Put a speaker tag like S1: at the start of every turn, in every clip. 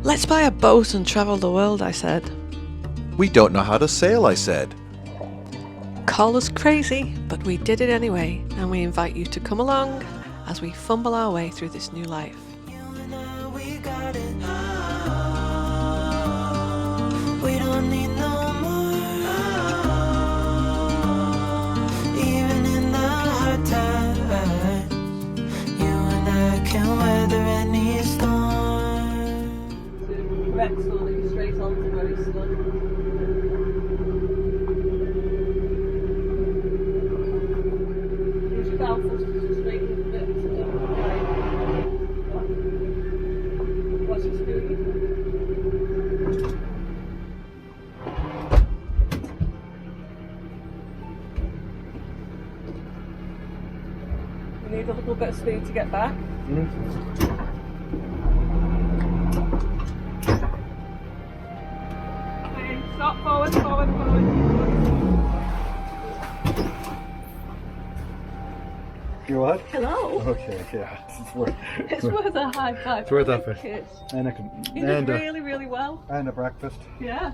S1: Let's buy a boat and travel the world, I said.
S2: We don't know how to sail, I said.
S1: Call us crazy, but we did it anyway, and we invite you to come along as we fumble our way through this new life.
S3: We don't need no more. Even in the hard times, you and I can weather any storm.
S1: Rex will lead straight on to where he's stood. Use your bow first to straighten a bit to the right. Watch your scooty. We need a little bit of speed to get back. Okay, stop, forward.
S4: You what?
S1: Hello.
S4: Okay, yeah.
S1: It's worth a high five.
S4: It's worth a
S1: for a
S4: fish.
S1: kiss.
S4: And
S1: You did really, really well.
S4: and a breakfast.
S1: Yeah.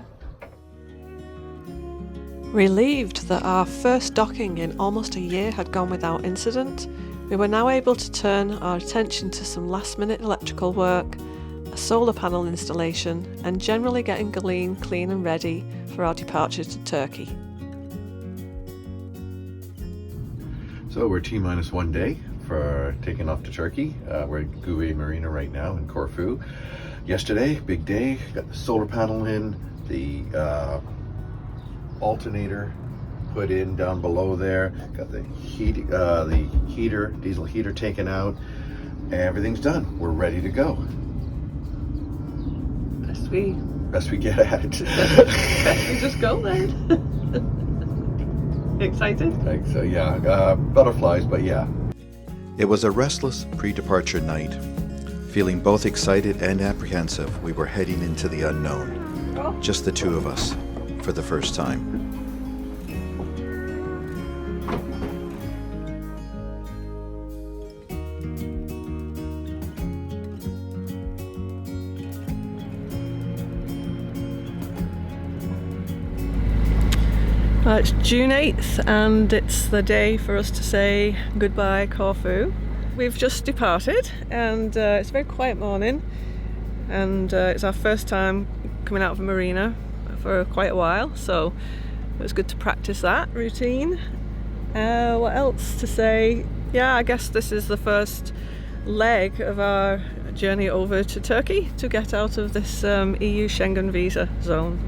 S1: Relieved that our first docking in almost a year had gone without incident, we were now able to turn our attention to some last-minute electrical work, a solar panel installation, and generally getting Galeen clean and ready for our departure to Turkey.
S2: So we're T-minus 1 day for taking off to Turkey. We're at Gouvet Marina right now in Corfu. Yesterday, big day, got the solar panel in, the alternator put in down below there, got the diesel heater taken out, everything's done. We're ready to go. Best we get at it.
S1: Best we just go then. Excited?
S2: So yeah, butterflies, but yeah. It was a restless pre-departure night. Feeling both excited and apprehensive, we were heading into the unknown. Just the two of us, for the first time.
S1: It's June 8th and it's the day for us to say goodbye Corfu. We've just departed and it's a very quiet morning and it's our first time coming out of a marina for quite a while, so it was good to practice that routine. What else to say? Yeah, I guess this is the first leg of our journey over to Turkey to get out of this EU Schengen visa zone.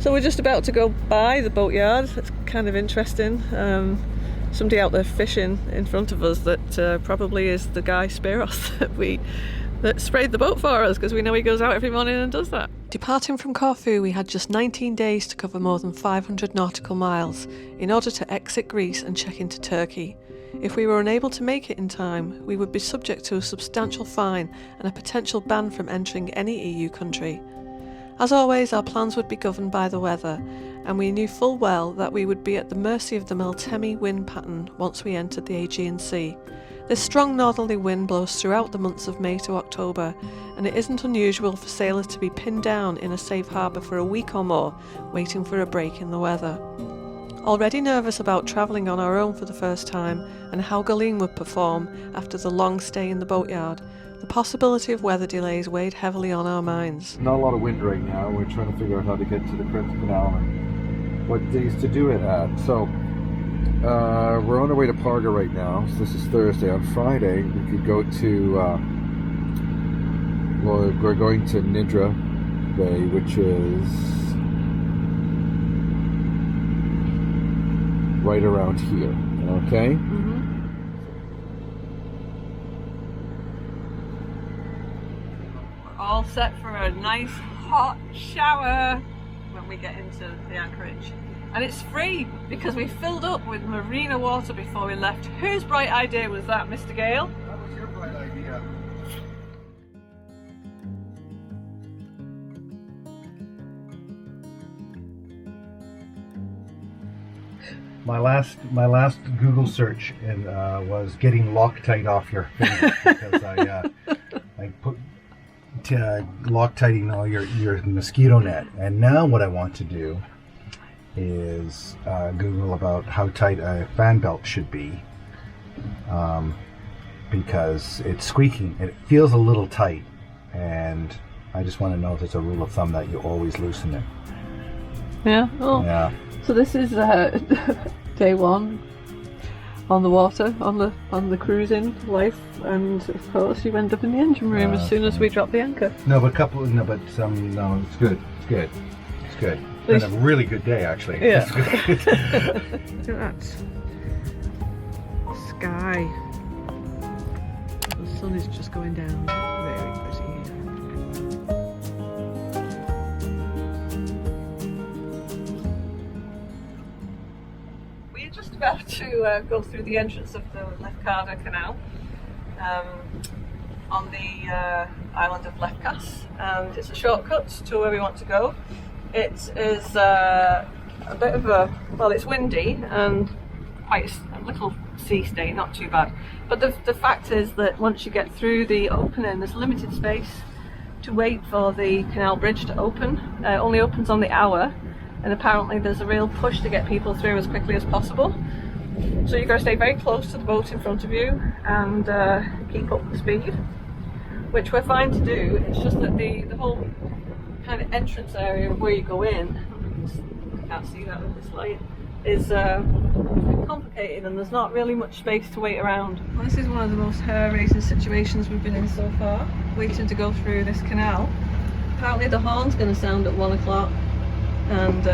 S1: So we're just about to go by the boatyard. It's kind of interesting. Somebody out there fishing in front of us that probably is the guy Spiros that sprayed the boat for us, because we know he goes out every morning and does that. Departing from Corfu, we had just 19 days to cover more than 500 nautical miles in order to exit Greece and check into Turkey. If we were unable to make it in time, we would be subject to a substantial fine and a potential ban from entering any EU country. As always, our plans would be governed by the weather, and we knew full well that we would be at the mercy of the Meltemi wind pattern once we entered the Aegean Sea. This strong northerly wind blows throughout the months of May to October, and it isn't unusual for sailors to be pinned down in a safe harbour for a week or more, waiting for a break in the weather. Already nervous about travelling on our own for the first time, and how Galeen would perform after the long stay in the boatyard, the possibility of weather delays weighed heavily on our minds.
S4: Not a lot of wind right now. We're trying to figure out how to get to the Canal and what days to do it at. So we're on our way to Parga right now. So this is Thursday. On Friday we could go to we're going to Nidra Bay, which is right around here. Okay?
S1: All set for a nice hot shower when we get into the anchorage. And it's free because we filled up with marina water before we left. Whose bright idea was that, Mr. Gale?
S4: That was your bright idea. My last Google search was getting Loctite off your fingers because I put
S5: Loctiting all your mosquito net. And now what I want to do is Google about how tight a fan belt should be, because it's squeaking. It feels a little tight, and I just want to know if it's a rule of thumb that you always loosen it.
S1: Yeah. Oh.
S5: Yeah.
S1: So this is day one on the water, on the cruising life, and of course you end up in the engine room as soon as we drop the anchor.
S5: No, but it's good. It's good. It's good. It's been a really good day, actually.
S1: Yeah. Look at that sky. The sun is just going down. Very pretty here. We're just about to go through the entrance of the Lefkas Canal on the island of Lefkas, and it's a shortcut to where we want to go. It is a bit of it's windy and quite a little sea state, not too bad. But the fact is that once you get through the opening, there's limited space to wait for the canal bridge to open. It only opens on the hour, and apparently there's a real push to get people through as quickly as possible. So you've got to stay very close to the boat in front of you and keep up the speed, which we're fine to do. It's just that the whole kind of entrance area where you go in, I can't see that with this light, is complicated, and there's not really much space to wait around. Well, this is one of the most hair-raising situations we've been in so far, waiting to go through this canal. Apparently the horn's going to sound at 1 o'clock, and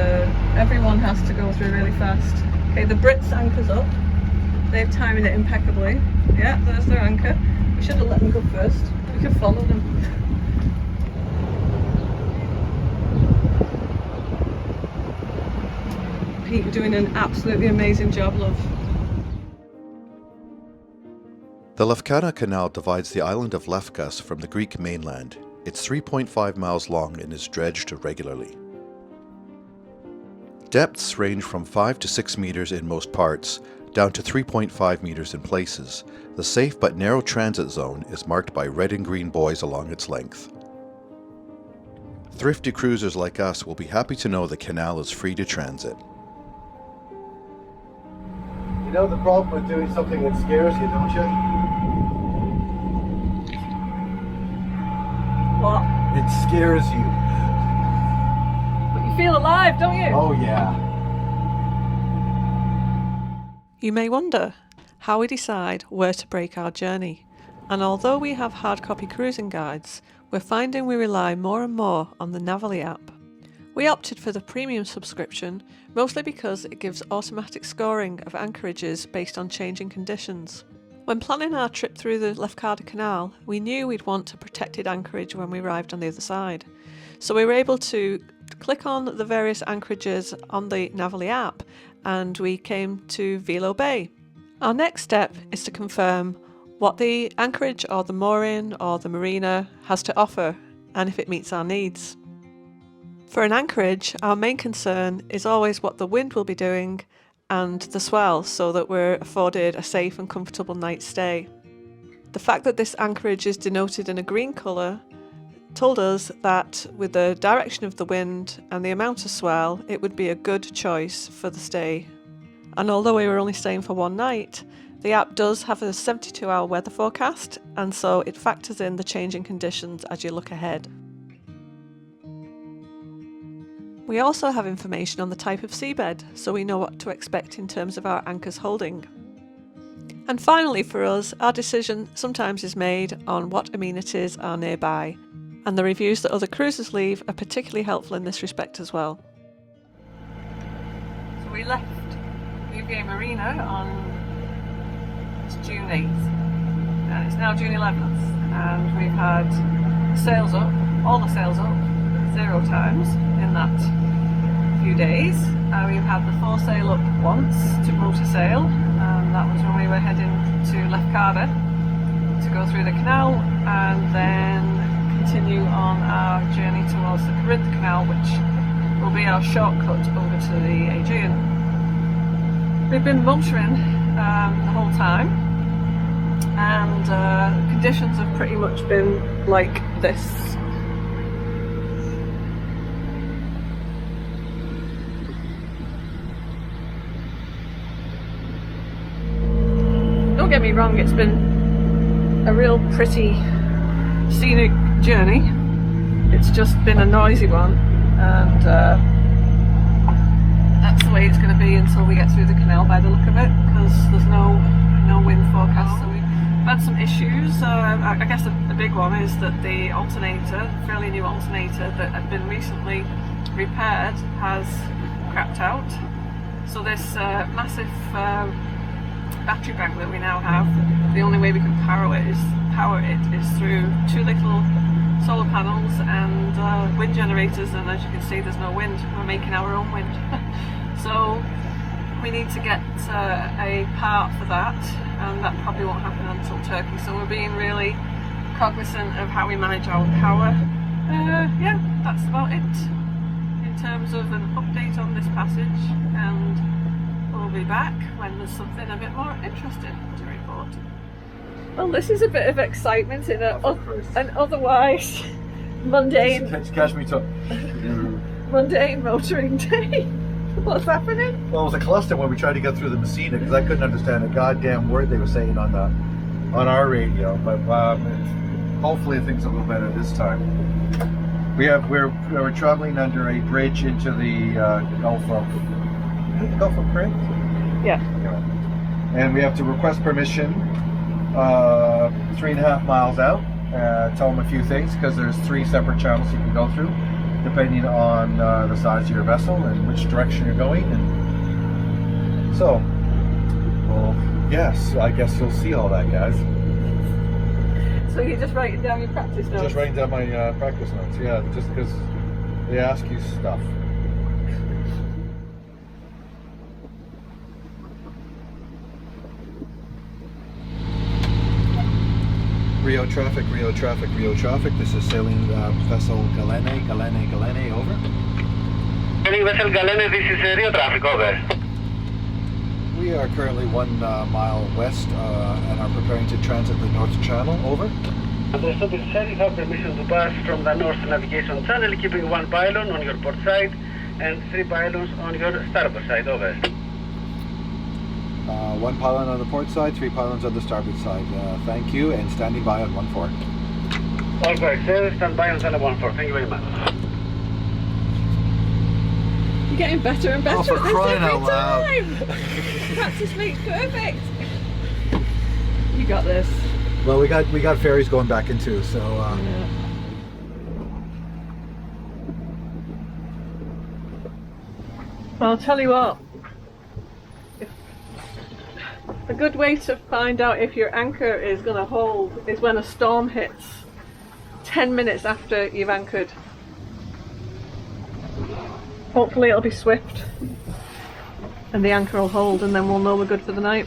S1: everyone has to go through really fast. Okay, the Brits' anchor's up. They've timed it impeccably. Yeah, there's their anchor. We should have let them go first. We could follow them. Pete, you're doing an absolutely amazing job, love.
S2: The Lefkas Canal divides the island of Lefkas from the Greek mainland. It's 3.5 miles long and is dredged regularly. Depths range from 5 to 6 meters in most parts, down to 3.5 meters in places. The safe but narrow transit zone is marked by red and green buoys along its length. Thrifty cruisers like us will be happy to know the canal is free to transit.
S5: You know the problem with doing something that scares you, don't you?
S1: What?
S5: It scares you.
S1: But you feel alive, don't you?
S5: Oh yeah.
S1: You may wonder how we decide where to break our journey. And although we have hard copy cruising guides, we're finding we rely more and more on the Navally app. We opted for the premium subscription mostly because it gives automatic scoring of anchorages based on changing conditions. When planning our trip through the Lefkas Canal, we knew we'd want a protected anchorage when we arrived on the other side. So we were able to click on the various anchorages on the Navally app, and we came to Velo Bay. Our next step is to confirm what the anchorage or the mooring or the marina has to offer and if it meets our needs. For an anchorage, our main concern is always what the wind will be doing and the swell, so that we're afforded a safe and comfortable night's stay. The fact that this anchorage is denoted in a green colour told us that with the direction of the wind and the amount of swell, it would be a good choice for the stay. And although we were only staying for one night, the app does have a 72-hour weather forecast, and so it factors in the changing conditions as you look ahead. We also have information on the type of seabed, so we know what to expect in terms of our anchor's holding. And finally for us, our decision sometimes is made on what amenities are nearby, and the reviews that other cruisers leave are particularly helpful in this respect as well. So we left UVA Marina on June 8th, and it's now June 11th, and we've had sails up, all the sails up, 0 times in that few days. We've had the foresail up once to motor sail, and that was when we were heading to Lefkas to go through the canal and then continue on our journey towards the Canal, which will be our shortcut over to the Aegean. We've been motoring the whole time, and conditions have pretty much been like this wrong, it's been a real pretty scenic journey. It's just been a noisy one, and that's the way it's going to be until we get through the canal by the look of it, because there's no wind forecast. So we've had some issues. I guess the big one is that the alternator, fairly new alternator that had been recently repaired, has crapped out. So this massive battery bank that we now have, the only way we can power it is through two little solar panels and wind generators, and as you can see there's no wind. We're making our own wind. So we need to get a part for that, and that probably won't happen until Turkey. So we're being really cognizant of how we manage our power. Yeah, that's about it in terms of an update on this passage, and we'll be back when there's something a bit more interesting to report. Well, this is a bit of excitement in an otherwise mundane mundane motoring day. What's happening?
S5: Well, it was a cluster when we tried to get through the Messina because I couldn't understand a goddamn word they were saying on our radio. But hopefully things will go better this time. We're traveling under a bridge into the Gulf of Corinth.
S1: Yeah.
S5: And we have to request permission 3.5 miles out. Tell them a few things because there's 3 separate channels you can go through, depending on the size of your vessel and which direction you're going. And so, well, yes, I guess you'll see all that, guys.
S1: So you're just writing down your practice notes?
S5: Just writing down my practice notes, yeah, just because they ask you stuff. Rio traffic, Rio traffic, Rio traffic. This is sailing vessel Galene, over.
S6: Sailing vessel Galene, this is Rio traffic, over.
S5: We are currently 1 mile west and are preparing to transit the North Channel, over.
S6: Understood, sir. You have permission to pass from the North Navigation Channel, keeping 1 pylon on your port side and 3 pylons on your starboard side, over.
S5: 1 pylon on the port side, 3 pylons on the starboard side. Thank you, and standing by on 1-4.
S6: All correct, sir. Stand by on channel 1-4. Thank you very much.
S1: You're getting better and better.
S5: Oh, for
S1: at this
S5: crying
S1: every
S5: out loud.
S1: time. Practice makes perfect. You got this.
S5: Well, we got ferries going back into, so
S1: Yeah. Well, I'll tell you what. A good way to find out if your anchor is going to hold is when a storm hits 10 minutes after you've anchored. Hopefully it'll be swift and the anchor will hold, and then we'll know we're good for the night.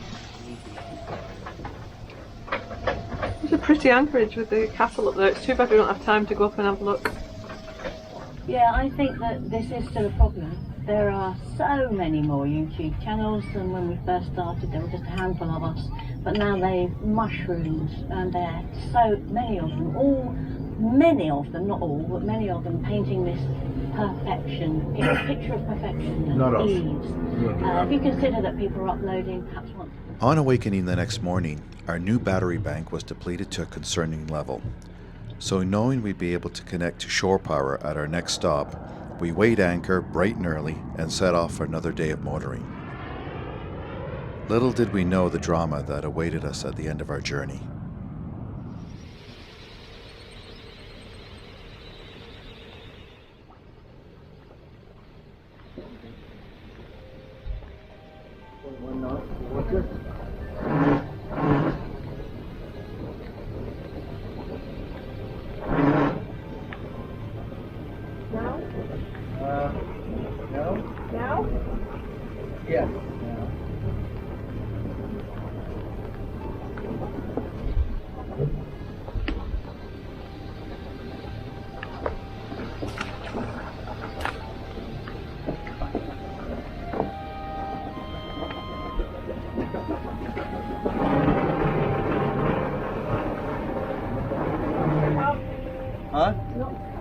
S1: It's a pretty anchorage with the castle up there. It's too bad we don't have time to go up and have a look.
S7: Yeah, I think that this is still a problem. There are so many more YouTube channels than when we first started. There were just a handful of us, but now they've mushroomed, and there are so many of them, many of them, not all, but many of them painting this perfection, picture of perfection and
S5: Not us.
S7: ease. If you consider that people are uploading perhaps once.
S2: On awakening the next morning, our new battery bank was depleted to a concerning level. So knowing we'd be able to connect to shore power at our next stop, we weighed anchor bright and early and set off for another day of motoring. Little did we know the drama that awaited us at the end of our journey.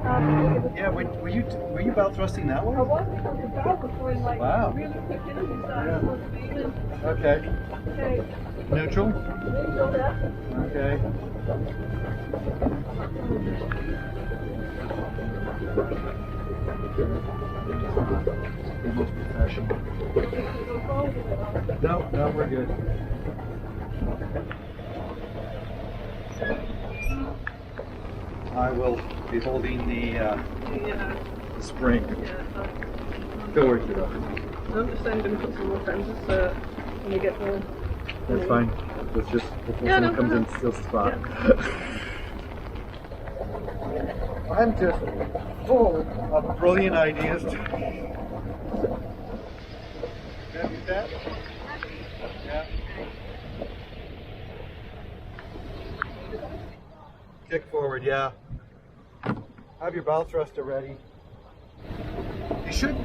S5: Yeah, were you bow thrusting that way?
S1: I was because the valve was going like
S5: Wow.
S1: really quick into that.
S5: Yeah. Okay.
S1: Okay,
S5: Neutral?
S1: neutral there.
S5: Okay. Most professional. No, we're good. I will be holding the spring. Don't worry about it.
S1: I'm just saying, going to put some more fenders so when we get there.
S5: That's fine. Let's just, before
S1: Yeah,
S5: someone
S1: no,
S5: comes
S1: no.
S5: in, steals the spot. I'm just full of brilliant ideas. Can I do that? Yeah. Kick forward, yeah. Have your bow thruster ready. You should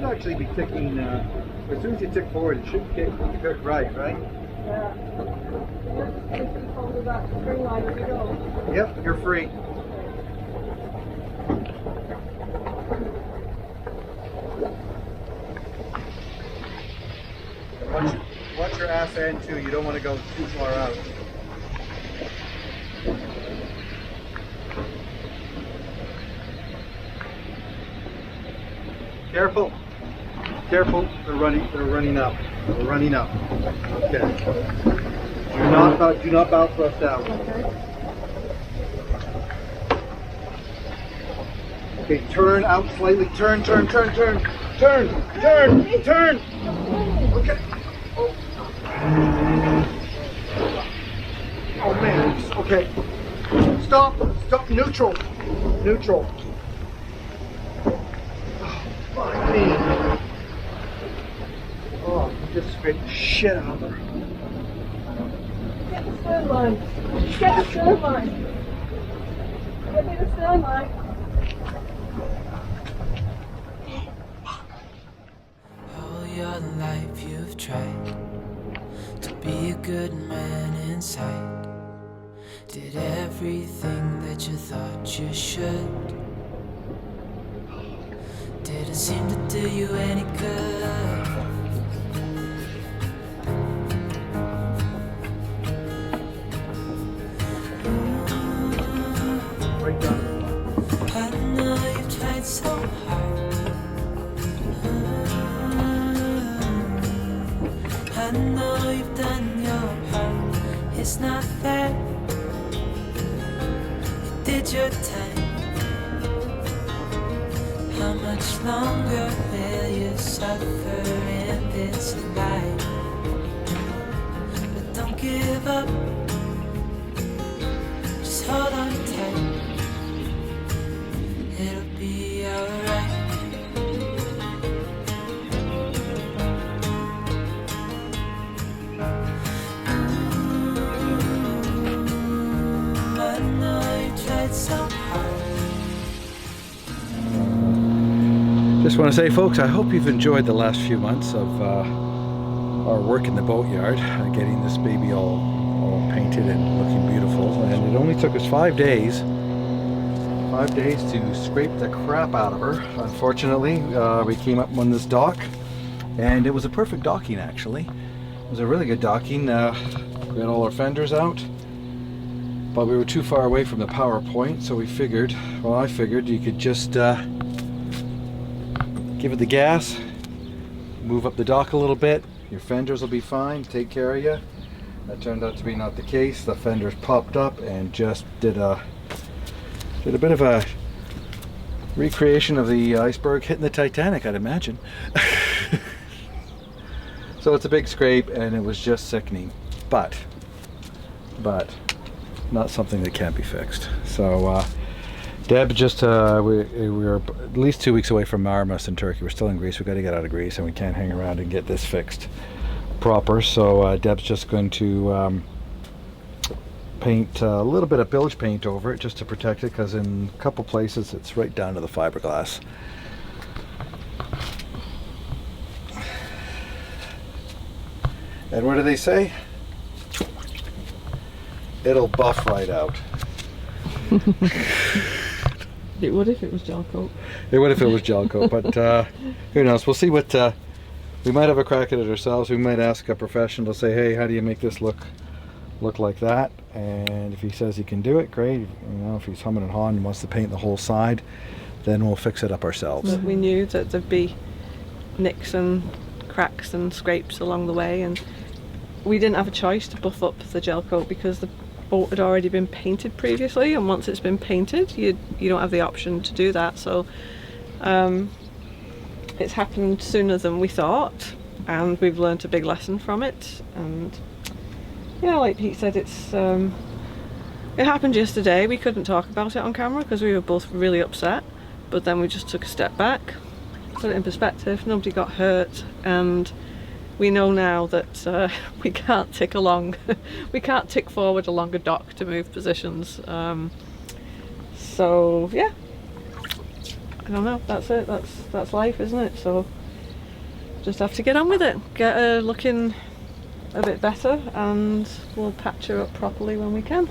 S5: actually be kicking, as soon as you tick forward, it should kick right?
S1: Yeah. Just hold of that spring line as we go.
S5: Yep, you're free. Watch your ass end too, you don't want to go too far out. Careful. Careful, they're running up. They're running up. Okay. Do not bow thrust out. Okay, turn out slightly. Turn. Okay. Oh man. Okay. Stop. Neutral. Oh, fuck me. Oh, you just scraped the shit out of her.
S1: Get the stern line. Get the stern line. Get me the stern line.
S3: All your life you've tried to be a good man inside. Did everything that you thought you should. Didn't seem to do you any good.
S5: Right down.
S3: I know you've tried so hard. I know you've done your part. It's not fair. You did your time. How much longer will you suffer in this life? But don't give up. Just hold on tight. It'll be alright. I know you tried so hard.
S8: Just want to say, folks, I hope you've enjoyed the last few months of our work in the boatyard, getting this baby all painted and looking beautiful. And it only took us 5 days. 5 days to scrape the crap out of her. Unfortunately, we came up on this dock, and it was a perfect docking, actually. It was a really good docking. We had all our fenders out, but we were too far away from the power point, so we figured, well, I figured you could just give it the gas, move up the dock a little bit, your fenders will be fine, take care of you. That turned out to be not the case. The fenders popped up and just did a bit of a recreation of the iceberg hitting the Titanic, I'd imagine. So it's a big scrape and it was just sickening, but not something that can't be fixed. So Deb, just we were at least 2 weeks away from Marmaris in Turkey. We're still in Greece. We've got to get out of Greece, and we can't hang around and get this fixed proper. So Deb's just going to paint a little bit of bilge paint over it just to protect it, because in a couple places it's right down to the fiberglass. And what do they say? It'll buff right out.
S1: It would if it was gel coat.
S8: It would if it was gel coat, but who knows? We'll see what. We might have a crack at it ourselves. We might ask a professional to say, hey, how do you make this look like that? And if he says he can do it, great. You know, if he's humming and hawing and wants to paint the whole side, then we'll fix it up ourselves.
S1: But we knew that there'd be nicks and cracks and scrapes along the way, and we didn't have a choice to buff up the gel coat because the boat had already been painted previously, and once it's been painted you don't have the option to do that. So it's happened sooner than we thought, and we've learnt a big lesson from it. And yeah, like Pete said, it happened yesterday. We couldn't talk about it on camera because we were both really upset, but then we just took a step back, put it in perspective. Nobody got hurt, and we know now that we can't tick along we can't tick forward along a dock to move positions. So yeah, I don't know, that's it, that's life, isn't it? So just have to get on with it, get her looking a bit better, and we'll patch her up properly when we can.